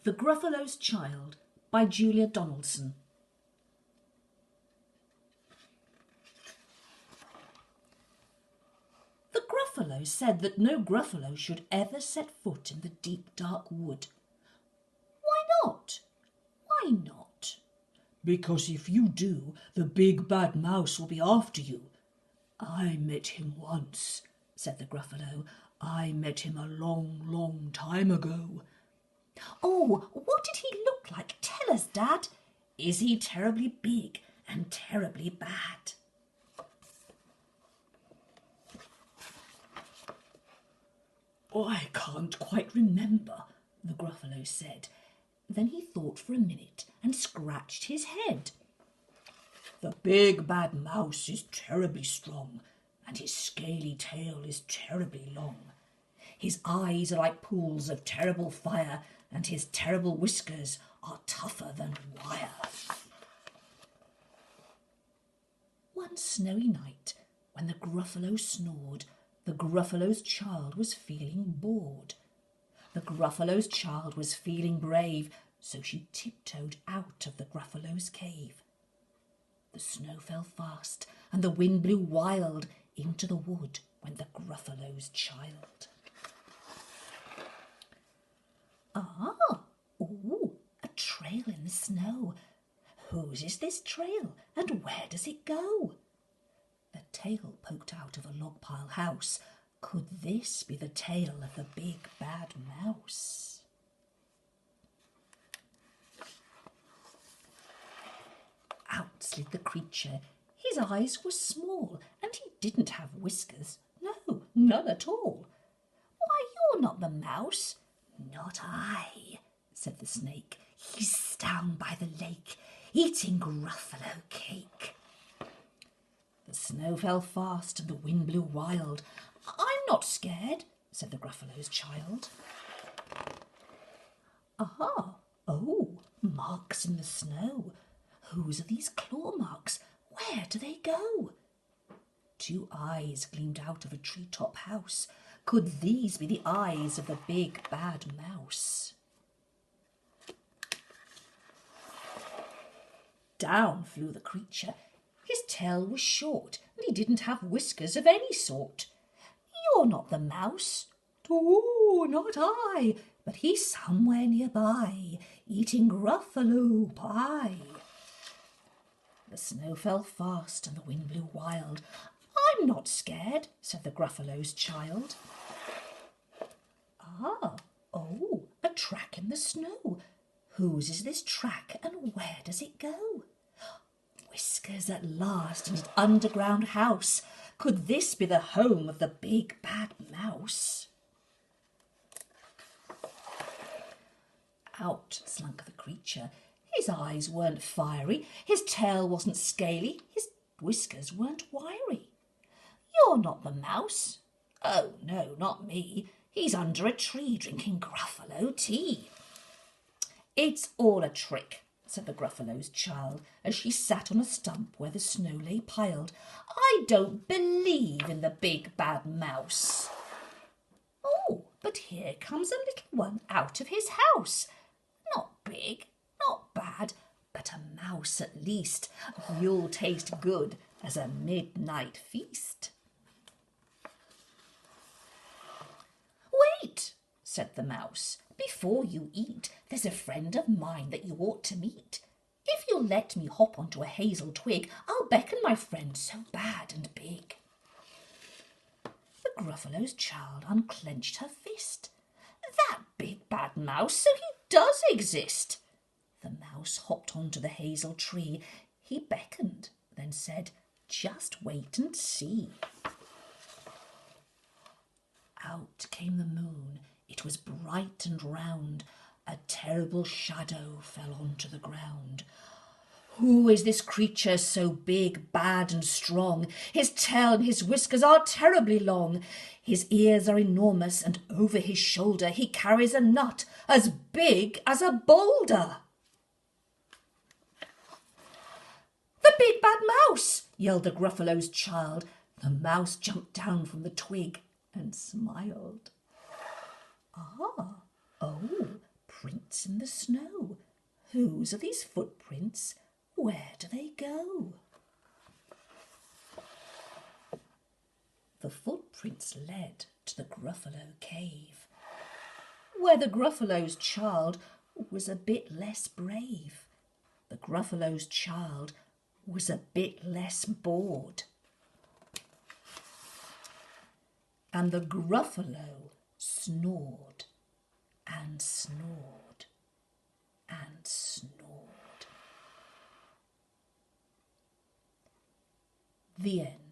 The Gruffalo's Child by Julia Donaldson. The Gruffalo said that no Gruffalo should ever set foot in the deep dark wood. Why not? Why not? Because if you do, the big bad mouse will be after you. I met him once, said the Gruffalo. I met him a long, long time ago. Oh, what did he look like? Tell us, Dad. Is he terribly big and terribly bad? I can't quite remember, the Gruffalo said. Then he thought for a minute and scratched his head. The big bad mouse is terribly strong, and his scaly tail is terribly long. His eyes are like pools of terrible fire, and his terrible whiskers are tougher than wire. One snowy night, when the Gruffalo snored, the Gruffalo's child was feeling bored. The Gruffalo's child was feeling brave, so she tiptoed out of the Gruffalo's cave. The snow fell fast, and the wind blew wild. Into the wood went the Gruffalo's child. Ooh, a trail in the snow. Whose is this trail, and where does it go? The tail poked out of a log pile house. Could this be the tail of the big bad mouse? Out slid the creature. His eyes were small, and he didn't have whiskers. No, none at all. Why, you're not the mouse. Not I, said the snake. He's down by the lake, eating Gruffalo cake. The snow fell fast and the wind blew wild. I'm not scared, said the Gruffalo's child. Oh, marks in the snow. Whose are these claw marks? Where do they go? Two eyes gleamed out of a treetop house. Could these be the eyes of the big bad mouse? Down flew the creature. His tail was short, and he didn't have whiskers of any sort. You're not the mouse. Oh, not I, but he's somewhere nearby, eating Gruffalo pie. The snow fell fast and the wind blew wild. I'm not scared, said the Gruffalo's child. A track in the snow. Whose is this track, and where does it go? Whiskers at last in its underground house. Could this be the home of the big bad mouse? Out slunk the creature. His eyes weren't fiery, his tail wasn't scaly, his whiskers weren't wiry. You're not the mouse. Oh, no, not me. He's under a tree drinking Gruffalo tea. It's all a trick, said the Gruffalo's child, as she sat on a stump where the snow lay piled. I don't believe in the big bad mouse. Oh, but here comes a little one out of his house. Not big, not bad, but a mouse at least. You'll taste good as a midnight feast. Wait, said the mouse. Before you eat, there's a friend of mine that you ought to meet. If you'll let me hop onto a hazel twig, I'll beckon my friend so bad and big. The Gruffalo's child unclenched her fist. That big bad mouse, so he does exist. The mouse hopped onto the hazel tree. He beckoned, then said, just wait and see. Out came the moon. It was bright and round. A terrible shadow fell onto the ground. Who is this creature so big, bad and strong? His tail and his whiskers are terribly long. His ears are enormous, and over his shoulder he carries a nut as big as a boulder. The big bad mouse, yelled the Gruffalo's child. The mouse jumped down from the twig and smiled. Oh, footprints in the snow. Whose are these footprints? Where do they go? The footprints led to the Gruffalo cave, where the Gruffalo's child was a bit less brave. The Gruffalo's child was a bit less bored. And the Gruffalo snored and snored and snored. The end.